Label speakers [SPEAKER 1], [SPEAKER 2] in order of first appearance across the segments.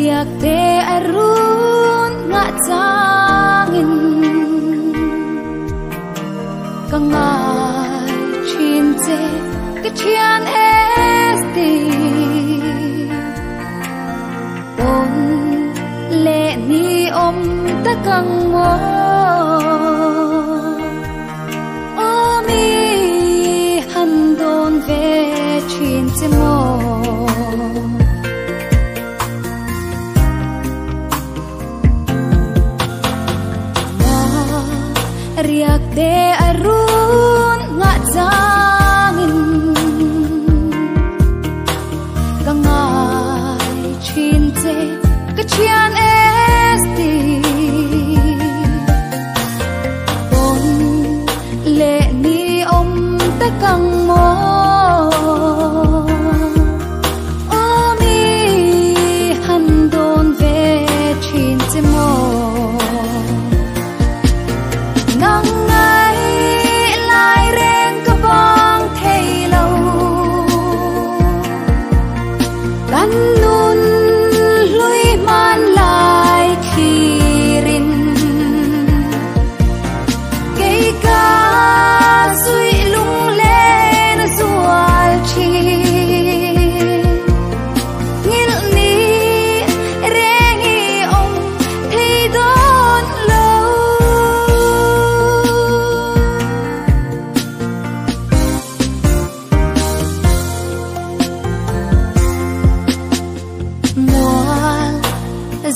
[SPEAKER 1] riak te arun nga changin kangai chin che cái chian esti ôn lệ ni om ta căng mơ omi han don ve chin che mo riak de arun nga changin kangai chin che ka chian esti bon le ni om ta kang mo omi han don ve chin che mo nang ngai lai reng ka bang thei lo kan nun lui man lai khirin kei ka sui lung le na sual chi ngil ni rengi om thei don lo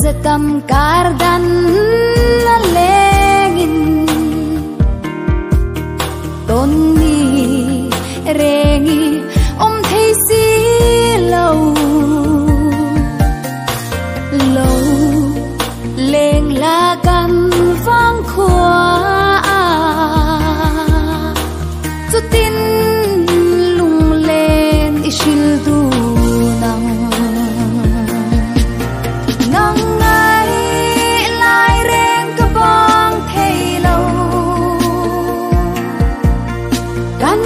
[SPEAKER 1] zatam kardan na lengin tonni rengi om thei si lâu lâu leng la kan vang khua chu tin lung len ishil du nang nang ngai lai reng ka bang thei lo kan